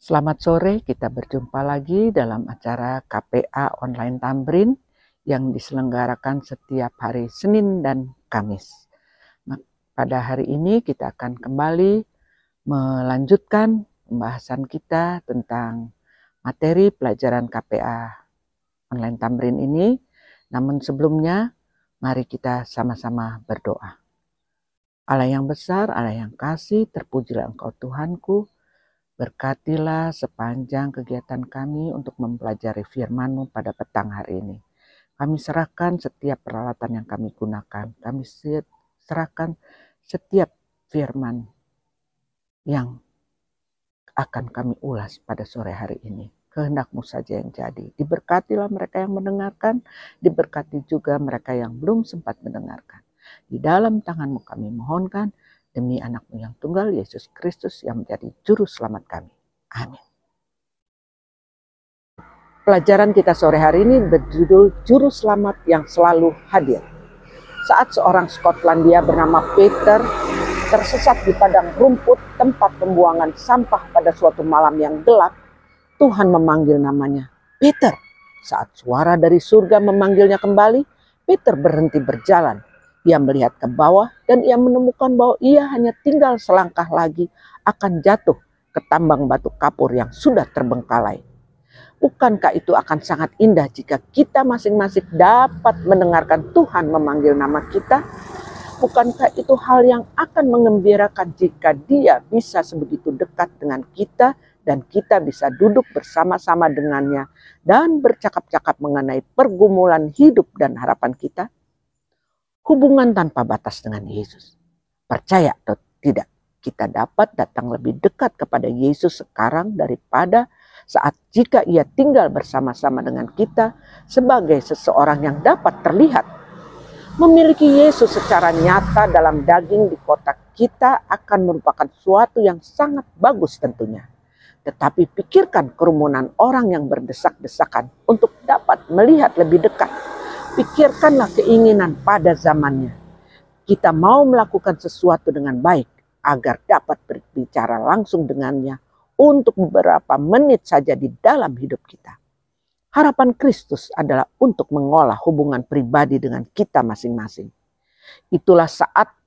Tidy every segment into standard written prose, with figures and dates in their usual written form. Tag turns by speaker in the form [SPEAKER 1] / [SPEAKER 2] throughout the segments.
[SPEAKER 1] Selamat sore, kita berjumpa lagi dalam acara KPA Online Tamrin yang diselenggarakan setiap hari Senin dan Kamis. Pada hari ini kita akan kembali melanjutkan pembahasan kita tentang materi pelajaran KPA Online Tamrin ini. Namun sebelumnya, mari kita sama-sama berdoa. Allah yang besar, Allah yang kasih, terpujilah Engkau Tuhanku. Berkatilah sepanjang kegiatan kami untuk mempelajari firman-Mu pada petang hari ini. Kami serahkan setiap peralatan yang kami gunakan. Kami serahkan setiap firman yang akan kami ulas pada sore hari ini. Kehendak-Mu saja yang jadi. Diberkatilah mereka yang mendengarkan, diberkati juga mereka yang belum sempat mendengarkan. Di dalam tangan-Mu kami mohonkan, demi anak-Mu yang tunggal, Yesus Kristus yang menjadi juru selamat kami. Amin. Pelajaran kita sore hari ini berjudul Juru Selamat yang Selalu Hadir. Saat seorang Skotlandia bernama Peter tersesat di padang rumput tempat pembuangan sampah pada suatu malam yang gelap, Tuhan memanggil namanya, Peter. Saat suara dari surga memanggilnya kembali, Peter berhenti berjalan. Ia melihat ke bawah dan ia menemukan bahwa ia hanya tinggal selangkah lagi akan jatuh ke tambang batu kapur yang sudah terbengkalai. Bukankah itu akan sangat indah jika kita masing-masing dapat mendengarkan Tuhan memanggil nama kita? Bukankah itu hal yang akan mengembirakan jika Dia bisa sebegitu dekat dengan kita dan kita bisa duduk bersama-sama dengannya dan bercakap-cakap mengenai pergumulan hidup dan harapan kita? Hubungan tanpa batas dengan Yesus. Percaya atau tidak, kita dapat datang lebih dekat kepada Yesus sekarang daripada saat jika ia tinggal bersama-sama dengan kita sebagai seseorang yang dapat terlihat. Memiliki Yesus secara nyata dalam daging di kota kita akan merupakan suatu yang sangat bagus tentunya. Tetapi pikirkan kerumunan orang yang berdesak-desakan untuk dapat melihat lebih dekat. Pikirkanlah keinginan pada zamannya. Kita mau melakukan sesuatu dengan baik agar dapat berbicara langsung dengannya untuk beberapa menit saja di dalam hidup kita. Harapan Kristus adalah untuk mengolah hubungan pribadi dengan kita masing-masing. Itulah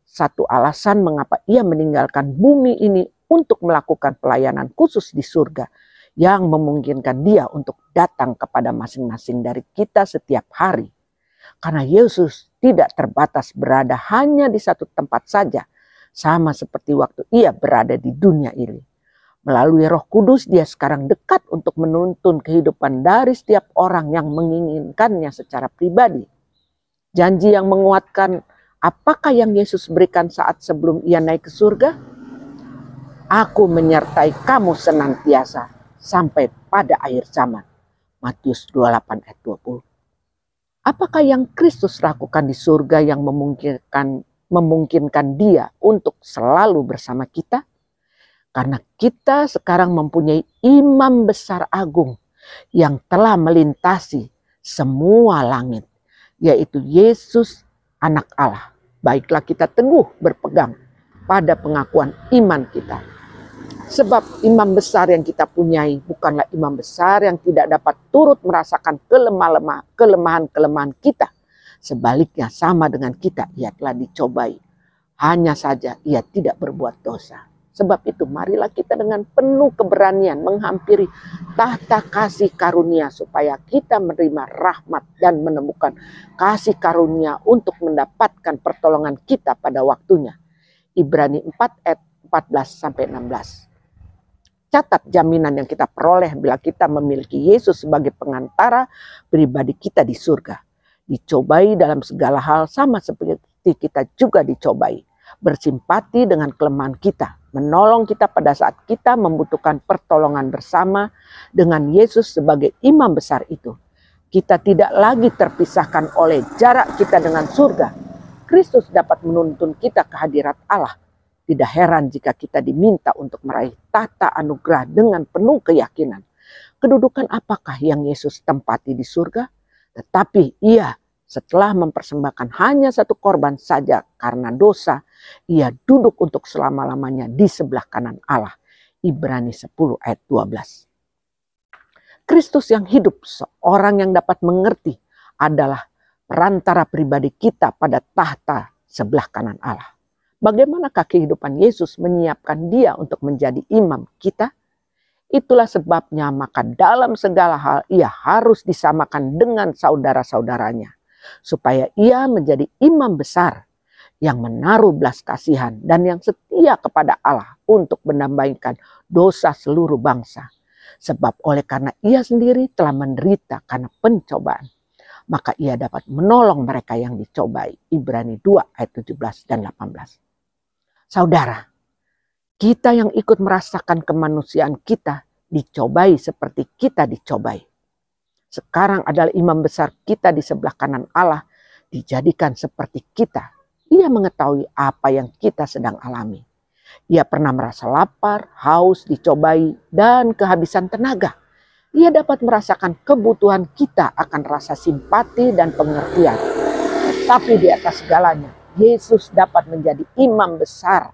[SPEAKER 1] satu alasan mengapa ia meninggalkan bumi ini untuk melakukan pelayanan khusus di surga yang memungkinkan dia untuk datang kepada masing-masing dari kita setiap hari. Karena Yesus tidak terbatas berada hanya di satu tempat saja, sama seperti waktu ia berada di dunia ini. Melalui Roh Kudus dia sekarang dekat untuk menuntun kehidupan dari setiap orang yang menginginkannya secara pribadi. Janji yang menguatkan apakah yang Yesus berikan saat sebelum ia naik ke surga? Aku menyertai kamu senantiasa sampai pada akhir zaman. Matius 28 ayat 20. Apakah yang Kristus lakukan di surga yang memungkinkan dia untuk selalu bersama kita? Karena kita sekarang mempunyai imam besar agung yang telah melintasi semua langit, yaitu Yesus anak Allah. Baiklah kita teguh berpegang pada pengakuan iman kita. Sebab imam besar yang kita punyai bukanlah imam besar yang tidak dapat turut merasakan kelemahan-kelemahan kita. Sebaliknya sama dengan kita, ia telah dicobai. Hanya saja ia tidak berbuat dosa. Sebab itu marilah kita dengan penuh keberanian menghampiri tahta kasih karunia supaya kita menerima rahmat dan menemukan kasih karunia untuk mendapatkan pertolongan kita pada waktunya. Ibrani 4 ayat 14-16. Catat jaminan yang kita peroleh bila kita memiliki Yesus sebagai pengantara pribadi kita di surga. Dicobai dalam segala hal sama seperti kita juga dicobai. Bersimpati dengan kelemahan kita. Menolong kita pada saat kita membutuhkan pertolongan bersama dengan Yesus sebagai imam besar itu. Kita tidak lagi terpisahkan oleh jarak kita dengan surga. Kristus dapat menuntun kita ke hadirat Allah. Tidak heran jika kita diminta untuk meraih tahta anugerah dengan penuh keyakinan. Kedudukan apakah yang Yesus tempati di surga? Tetapi ia setelah mempersembahkan hanya satu korban saja karena dosa, ia duduk untuk selama-lamanya di sebelah kanan Allah. Ibrani 10 ayat 12. Kristus yang hidup, seorang yang dapat mengerti, adalah perantara pribadi kita pada tahta sebelah kanan Allah. Bagaimanakah kehidupan Yesus menyiapkan dia untuk menjadi imam kita? Itulah sebabnya maka dalam segala hal ia harus disamakan dengan saudara-saudaranya, supaya ia menjadi imam besar yang menaruh belas kasihan dan yang setia kepada Allah untuk menambahkan dosa seluruh bangsa. Sebab oleh karena ia sendiri telah menderita karena pencobaan, maka ia dapat menolong mereka yang dicobai. Ibrani 2 ayat 17 dan 18. Saudara, kita yang ikut merasakan kemanusiaan kita dicobai seperti kita dicobai. Sekarang adalah imam besar kita di sebelah kanan Allah, dijadikan seperti kita. Ia mengetahui apa yang kita sedang alami. Ia pernah merasa lapar, haus, dicobai, dan kehabisan tenaga. Ia dapat merasakan kebutuhan kita akan rasa simpati dan pengertian. Tapi di atas segalanya, Yesus dapat menjadi imam besar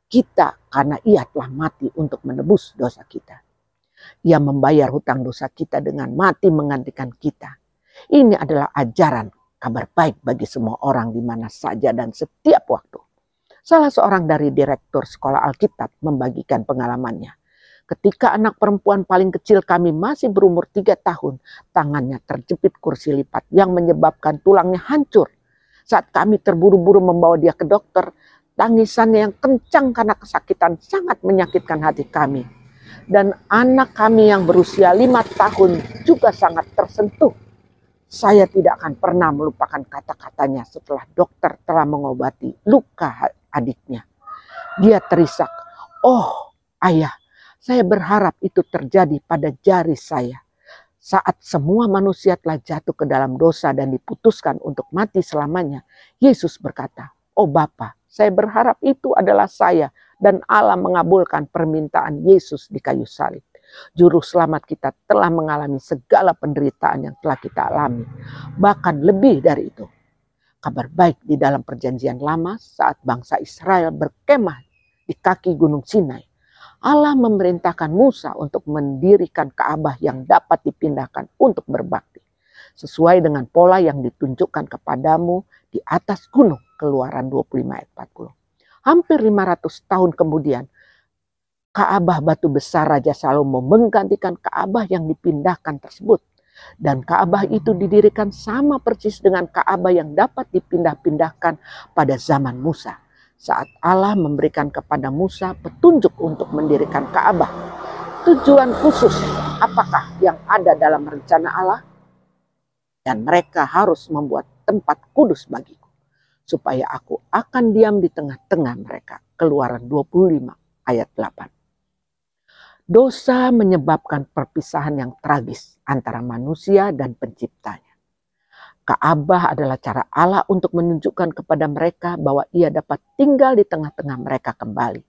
[SPEAKER 1] kita karena ia telah mati untuk menebus dosa kita. Ia membayar hutang dosa kita dengan mati menggantikan kita. Ini adalah ajaran kabar baik bagi semua orang di mana saja dan setiap waktu. Salah seorang dari direktur sekolah Alkitab membagikan pengalamannya. Ketika anak perempuan paling kecil kami masih berumur 3 tahun, tangannya terjepit kursi lipat yang menyebabkan tulangnya hancur. Saat kami terburu-buru membawa dia ke dokter, tangisannya yang kencang karena kesakitan sangat menyakitkan hati kami. Dan anak kami yang berusia 5 tahun juga sangat tersentuh. Saya tidak akan pernah melupakan kata-katanya setelah dokter telah mengobati luka adiknya. Dia terisak, "Oh ayah, saya berharap itu terjadi pada jari saya." Saat semua manusia telah jatuh ke dalam dosa dan diputuskan untuk mati selamanya, Yesus berkata, "Oh Bapa, saya berharap itu adalah saya." Dan Allah mengabulkan permintaan Yesus di kayu salib. Juru selamat kita telah mengalami segala penderitaan yang telah kita alami. Bahkan lebih dari itu. Kabar baik di dalam perjanjian lama saat bangsa Israel berkemah di kaki gunung Sinai. Allah memerintahkan Musa untuk mendirikan Ka'bah yang dapat dipindahkan untuk berbakti. Sesuai dengan pola yang ditunjukkan kepadamu di atas gunung. Keluaran 25 ayat 40. Hampir 500 tahun kemudian, Ka'bah batu besar Raja Salomo menggantikan Ka'bah yang dipindahkan tersebut. Dan Ka'bah itu didirikan sama persis dengan Ka'bah yang dapat dipindah-pindahkan pada zaman Musa. Saat Allah memberikan kepada Musa petunjuk untuk mendirikan Ka'bah. Tujuan khusus apakah yang ada dalam rencana Allah? Dan mereka harus membuat tempat kudus bagiku, supaya aku akan diam di tengah-tengah mereka. Keluaran 25 ayat 8. Dosa menyebabkan perpisahan yang tragis antara manusia dan penciptanya. Ka'bah adalah cara Allah untuk menunjukkan kepada mereka bahwa ia dapat tinggal di tengah-tengah mereka kembali.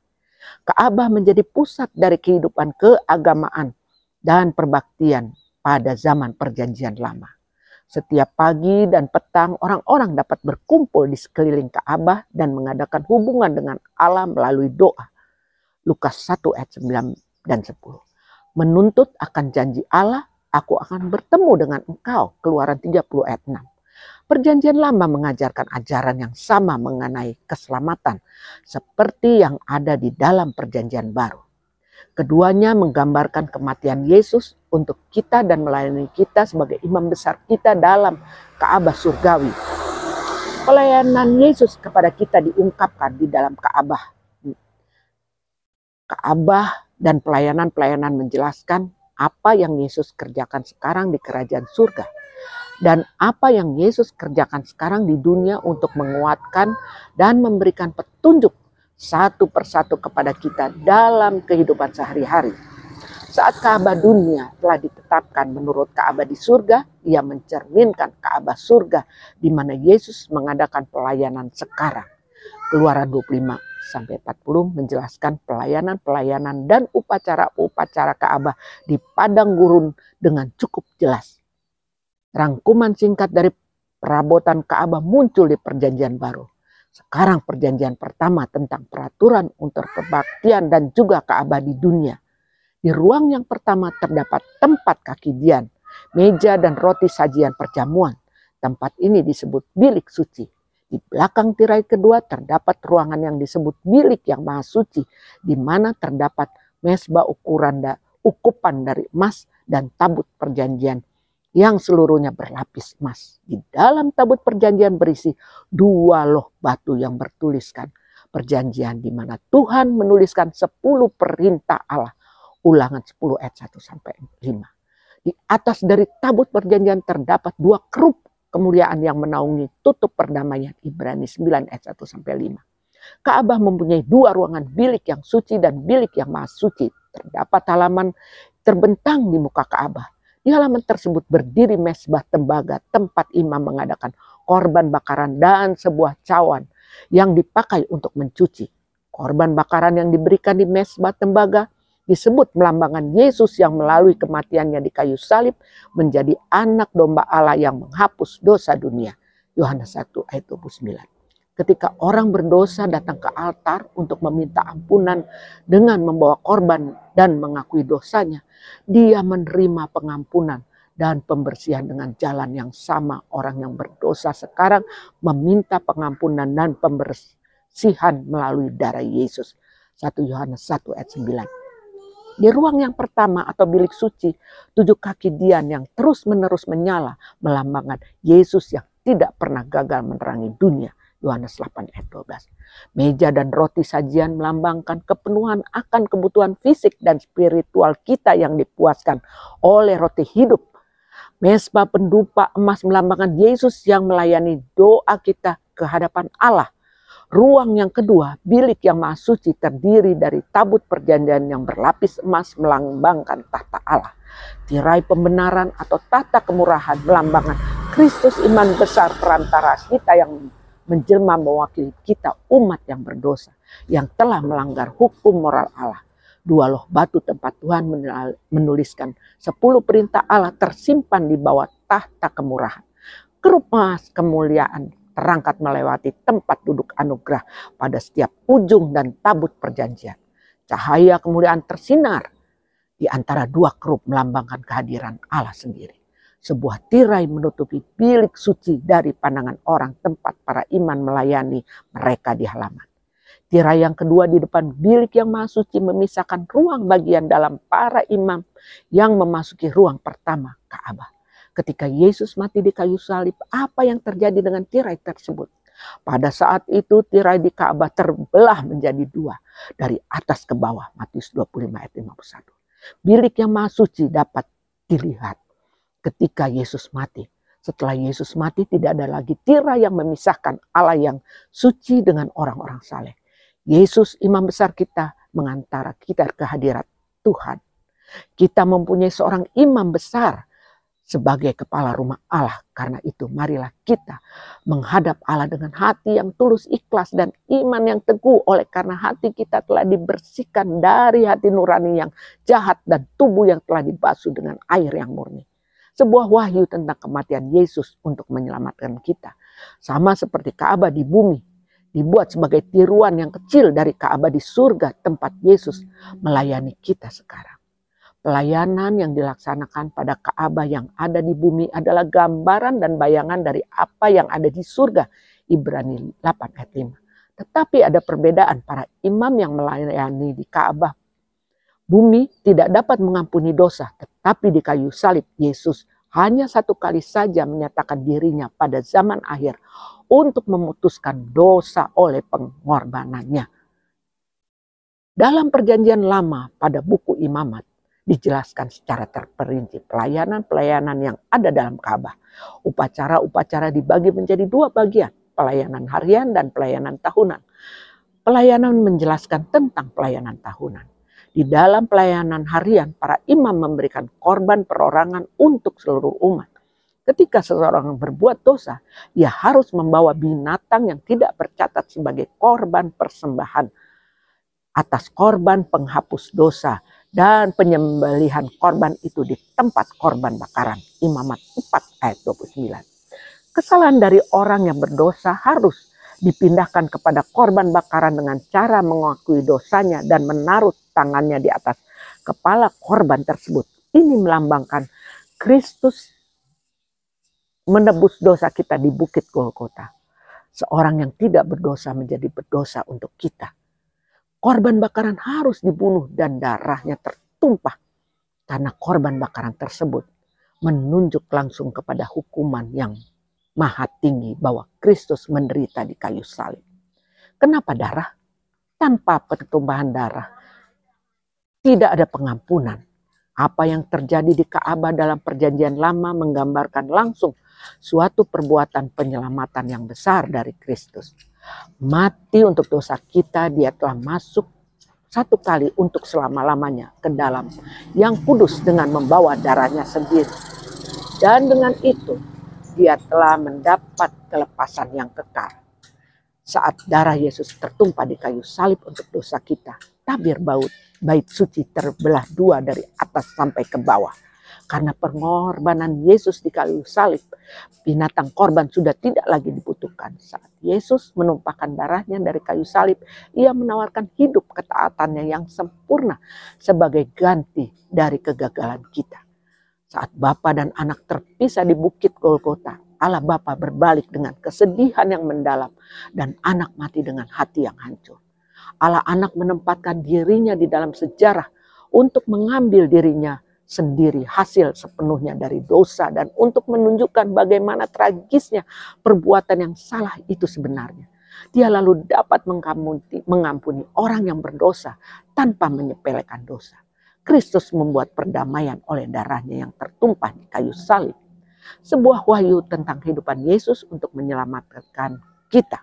[SPEAKER 1] Ka'bah menjadi pusat dari kehidupan keagamaan dan perbaktian pada zaman perjanjian lama. Setiap pagi dan petang orang-orang dapat berkumpul di sekeliling Ka'bah dan mengadakan hubungan dengan Allah melalui doa. Lukas 1 ayat 9 dan 10. Menuntut akan janji Allah, aku akan bertemu dengan engkau. Keluaran 30 ayat 6. Perjanjian lama mengajarkan ajaran yang sama mengenai keselamatan seperti yang ada di dalam perjanjian baru. Keduanya menggambarkan kematian Yesus untuk kita dan melayani kita sebagai imam besar kita dalam Ka'bah surgawi. Pelayanan Yesus kepada kita diungkapkan di dalam Ka'bah. Ka'bah dan pelayanan-pelayanan menjelaskan apa yang Yesus kerjakan sekarang di kerajaan surga. Dan apa yang Yesus kerjakan sekarang di dunia untuk menguatkan dan memberikan petunjuk satu persatu kepada kita dalam kehidupan sehari-hari. Saat Ka'bah dunia telah ditetapkan menurut Ka'bah di surga, ia mencerminkan Ka'bah surga di mana Yesus mengadakan pelayanan sekarang. Keluaran 25 sampai 40 menjelaskan pelayanan-pelayanan dan upacara-upacara Ka'bah di padang gurun dengan cukup jelas. Rangkuman singkat dari perabotan Ka'bah muncul di perjanjian baru. Sekarang perjanjian pertama tentang peraturan untuk kebaktian dan juga Ka'bah di dunia. Di ruang yang pertama terdapat tempat kaki Dian, meja dan roti sajian perjamuan. Tempat ini disebut bilik suci. Di belakang tirai kedua terdapat ruangan yang disebut bilik yang maha suci, di mana terdapat mesbah ukupan dari emas dan tabut perjanjian yang seluruhnya berlapis emas. Di dalam tabut perjanjian berisi 2 loh batu yang bertuliskan perjanjian, di mana Tuhan menuliskan 10 perintah Allah. Ulangan 10 ayat 1 sampai 5. Di atas dari tabut perjanjian terdapat 2 kerup kemuliaan yang menaungi tutup perdamaian. Ibrani 9 ayat 1 sampai 5. Ka'bah mempunyai 2 ruangan, bilik yang suci dan bilik yang maha suci. Terdapat halaman terbentang di muka Ka'bah. Di halaman tersebut berdiri mesbah tembaga, tempat imam mengadakan korban bakaran dan sebuah cawan yang dipakai untuk mencuci. Korban bakaran yang diberikan di mesbah tembaga disebut melambangkan Yesus yang melalui kematiannya di kayu salib menjadi anak domba Allah yang menghapus dosa dunia. Yohanes 1 ayat 29. Ketika orang berdosa datang ke altar untuk meminta ampunan dengan membawa korban dan mengakui dosanya, dia menerima pengampunan dan pembersihan dengan jalan yang sama. Orang yang berdosa sekarang meminta pengampunan dan pembersihan melalui darah Yesus. 1 Yohanes 1 ayat 9. Di ruang yang pertama atau bilik suci, 7 kaki Dian yang terus-menerus menyala melambangkan Yesus yang tidak pernah gagal menerangi dunia. Yohanes 8 ayat 12. Meja dan roti sajian melambangkan kepenuhan akan kebutuhan fisik dan spiritual kita yang dipuaskan oleh roti hidup. Mesbah pendupa emas melambangkan Yesus yang melayani doa kita ke hadapan Allah. Ruang yang kedua, bilik yang maha suci, terdiri dari tabut perjanjian yang berlapis emas melambangkan tahta Allah. Tirai pembenaran atau tahta kemurahan melambangkan Kristus iman besar perantara kita yang menjelma mewakili kita umat yang berdosa, yang telah melanggar hukum moral Allah. 2 loh batu tempat Tuhan menuliskan 10 perintah Allah tersimpan di bawah tahta kemurahan. Kerup emas kemuliaan terangkat melewati tempat duduk anugerah pada setiap ujung dan tabut perjanjian. Cahaya kemuliaan tersinar di antara 2 kerup melambangkan kehadiran Allah sendiri. Sebuah tirai menutupi bilik suci dari pandangan orang tempat para iman melayani mereka di halaman. Tirai yang kedua di depan bilik yang maha suci memisahkan ruang bagian dalam para imam yang memasuki ruang pertama Ka'bah. Ketika Yesus mati di kayu salib, apa yang terjadi dengan tirai tersebut? Pada saat itu tirai di Ka'bah terbelah menjadi 2 dari atas ke bawah. Matius 25 ayat 51. Bilik yang maha suci dapat dilihat ketika Yesus mati. Setelah Yesus mati tidak ada lagi tirai yang memisahkan Allah yang suci dengan orang-orang saleh. Yesus imam besar kita mengantara kita ke hadirat Tuhan. Kita mempunyai seorang imam besar sebagai kepala rumah Allah. Karena itu marilah kita menghadap Allah dengan hati yang tulus, ikhlas dan iman yang teguh. Oleh karena hati kita telah dibersihkan dari hati nurani yang jahat dan tubuh yang telah dibasuh dengan air yang murni. Sebuah wahyu tentang kematian Yesus untuk menyelamatkan kita. Sama seperti Ka'bah di bumi dibuat sebagai tiruan yang kecil dari Ka'bah di surga tempat Yesus melayani kita sekarang. Pelayanan yang dilaksanakan pada Ka'bah yang ada di bumi adalah gambaran dan bayangan dari apa yang ada di surga. Ibrani 8 ayat 5. Tetapi ada perbedaan, para imam yang melayani di Ka'bah bumi tidak dapat mengampuni dosa. Tetapi di kayu salib Yesus hanya 1 kali saja menyatakan dirinya pada zaman akhir untuk memutuskan dosa oleh pengorbanannya. Dalam perjanjian lama pada buku Imamat, dijelaskan secara terperinci pelayanan-pelayanan yang ada dalam Ka'bah. Upacara-upacara dibagi menjadi 2 bagian, pelayanan harian dan pelayanan tahunan. Pelayanan menjelaskan tentang pelayanan tahunan. Di dalam pelayanan harian, para imam memberikan korban perorangan untuk seluruh umat. Ketika seseorang berbuat dosa, ia harus membawa binatang yang tidak tercatat sebagai korban persembahan atas korban penghapus dosa, dan penyembelihan korban itu di tempat korban bakaran. Imamat 4 ayat 29. Kesalahan dari orang yang berdosa harus dipindahkan kepada korban bakaran dengan cara mengakui dosanya dan menaruh tangannya di atas kepala korban tersebut. Ini melambangkan Kristus menebus dosa kita di Bukit Golgota. Seorang yang tidak berdosa menjadi berdosa untuk kita. Korban bakaran harus dibunuh dan darahnya tertumpah karena korban bakaran tersebut menunjuk langsung kepada hukuman yang maha tinggi bahwa Kristus menderita di kayu salib. Kenapa darah? Tanpa pertumpahan darah tidak ada pengampunan. Apa yang terjadi di Ka'bah dalam perjanjian lama menggambarkan langsung suatu perbuatan penyelamatan yang besar dari Kristus. Mati untuk dosa kita, dia telah masuk satu kali untuk selama-lamanya ke dalam yang kudus dengan membawa darahnya sendiri. Dan dengan itu dia telah mendapat kelepasan yang kekal. Saat darah Yesus tertumpah di kayu salib untuk dosa kita, tabir bait suci terbelah dua dari atas sampai ke bawah. Karena pengorbanan Yesus di kayu salib, binatang korban sudah tidak lagi dibutuhkan. Saat Yesus menumpahkan darahnya dari kayu salib, ia menawarkan hidup ketaatannya yang sempurna sebagai ganti dari kegagalan kita. Saat Bapa dan Anak terpisah di Bukit Golgota, Allah Bapa berbalik dengan kesedihan yang mendalam dan Anak mati dengan hati yang hancur. Allah Anak menempatkan dirinya di dalam sejarah untuk mengambil dirinya sendiri hasil sepenuhnya dari dosa dan untuk menunjukkan bagaimana tragisnya perbuatan yang salah itu sebenarnya. Dia lalu dapat mengampuni orang yang berdosa tanpa menyepelekan dosa. Kristus membuat perdamaian oleh darahnya yang tertumpah di kayu salib. Sebuah wahyu tentang kehidupan Yesus untuk menyelamatkan kita.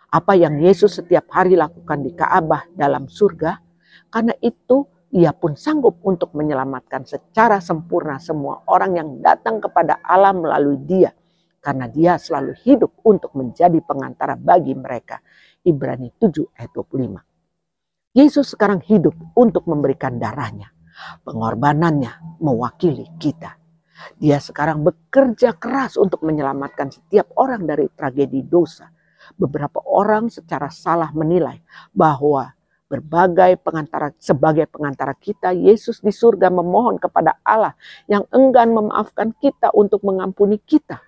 [SPEAKER 1] Apa yang Yesus setiap hari lakukan di Ka'bah dalam surga, karena itu ia pun sanggup untuk menyelamatkan secara sempurna semua orang yang datang kepada Allah melalui dia. Karena dia selalu hidup untuk menjadi pengantara bagi mereka. Ibrani 7 ayat 25. Yesus sekarang hidup untuk memberikan darahnya. Pengorbanannya mewakili kita. Dia sekarang bekerja keras untuk menyelamatkan setiap orang dari tragedi dosa. Beberapa orang secara salah menilai bahwa sebagai pengantara kita, Yesus di surga memohon kepada Allah yang enggan memaafkan kita untuk mengampuni kita.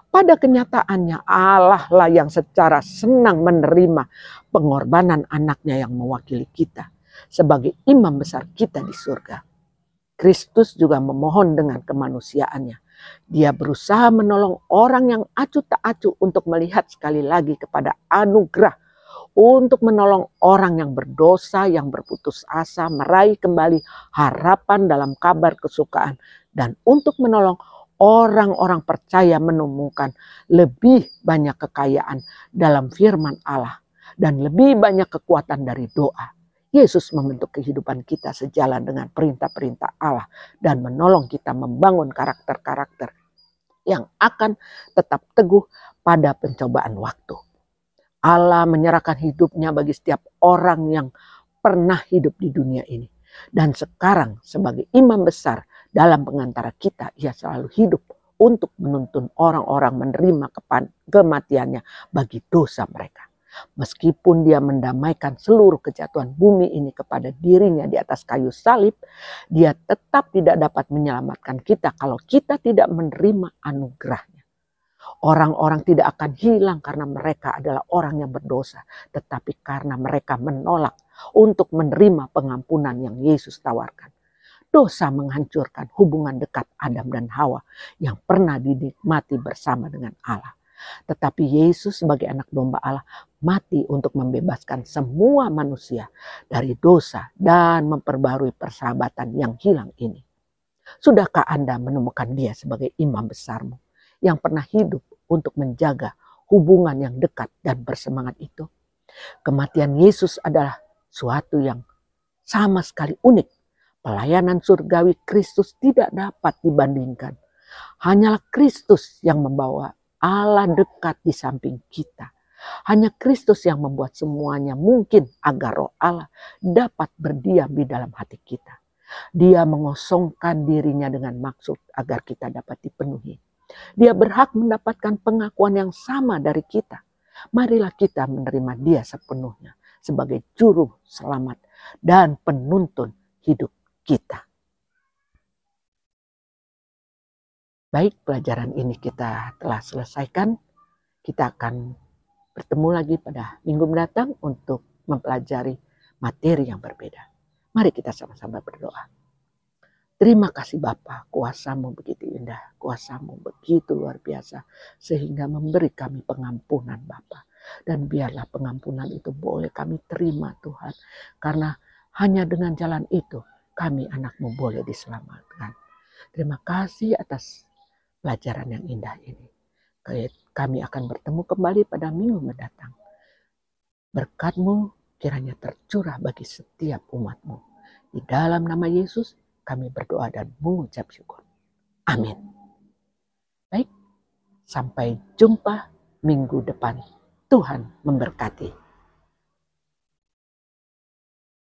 [SPEAKER 1] Pada kenyataannya Allah lah yang secara senang menerima pengorbanan anaknya yang mewakili kita sebagai imam besar kita di surga. Kristus juga memohon dengan kemanusiaannya. Dia berusaha menolong orang yang acuh tak acuh untuk melihat sekali lagi kepada anugerah, untuk menolong orang yang berdosa, yang berputus asa, meraih kembali harapan dalam kabar kesukaan, dan untuk menolong orang-orang percaya menemukan lebih banyak kekayaan dalam firman Allah dan lebih banyak kekuatan dari doa. Yesus membentuk kehidupan kita sejalan dengan perintah-perintah Allah dan menolong kita membangun karakter-karakter yang akan tetap teguh pada pencobaan waktu. Allah menyerahkan hidupnya bagi setiap orang yang pernah hidup di dunia ini. Dan sekarang sebagai imam besar dalam pengantara kita, ia selalu hidup untuk menuntun orang-orang menerima kematiannya bagi dosa mereka. Meskipun dia mendamaikan seluruh kejatuhan bumi ini kepada dirinya di atas kayu salib, dia tetap tidak dapat menyelamatkan kita kalau kita tidak menerima anugerahnya. Orang-orang tidak akan hilang karena mereka adalah orang yang berdosa, tetapi karena mereka menolak untuk menerima pengampunan yang Yesus tawarkan. Dosa menghancurkan hubungan dekat Adam dan Hawa yang pernah dinikmati bersama dengan Allah. Tetapi Yesus sebagai anak domba Allah mati untuk membebaskan semua manusia dari dosa dan memperbarui persahabatan yang hilang ini. Sudahkah Anda menemukan dia sebagai imam besarmu yang pernah hidup untuk menjaga hubungan yang dekat dan bersemangat itu? Kematian Yesus adalah suatu yang sama sekali unik. Pelayanan surgawi Kristus tidak dapat dibandingkan. Hanyalah Kristus yang membawa Allah dekat di samping kita. Hanya Kristus yang membuat semuanya mungkin agar roh Allah dapat berdiam di dalam hati kita. Dia mengosongkan dirinya dengan maksud agar kita dapat dipenuhi. Dia berhak mendapatkan pengakuan yang sama dari kita. Marilah kita menerima Dia sepenuhnya sebagai juru selamat dan penuntun hidup kita. Baik, pelajaran ini kita telah selesaikan. Kita akan bertemu lagi pada minggu mendatang untuk mempelajari materi yang berbeda. Mari kita sama-sama berdoa. Terima kasih Bapa, kuasa-Mu begitu indah, kuasa-Mu begitu luar biasa, sehingga memberi kami pengampunan Bapa. Dan biarlah pengampunan itu boleh kami terima Tuhan, karena hanya dengan jalan itu kami anak-Mu boleh diselamatkan. Terima kasih atas pelajaran yang indah ini. Kami akan bertemu kembali pada minggu mendatang. Berkat-Mu kiranya tercurah bagi setiap umat-Mu. Di dalam nama Yesus kami berdoa dan mengucap syukur. Amin. Baik, sampai jumpa minggu depan. Tuhan memberkati.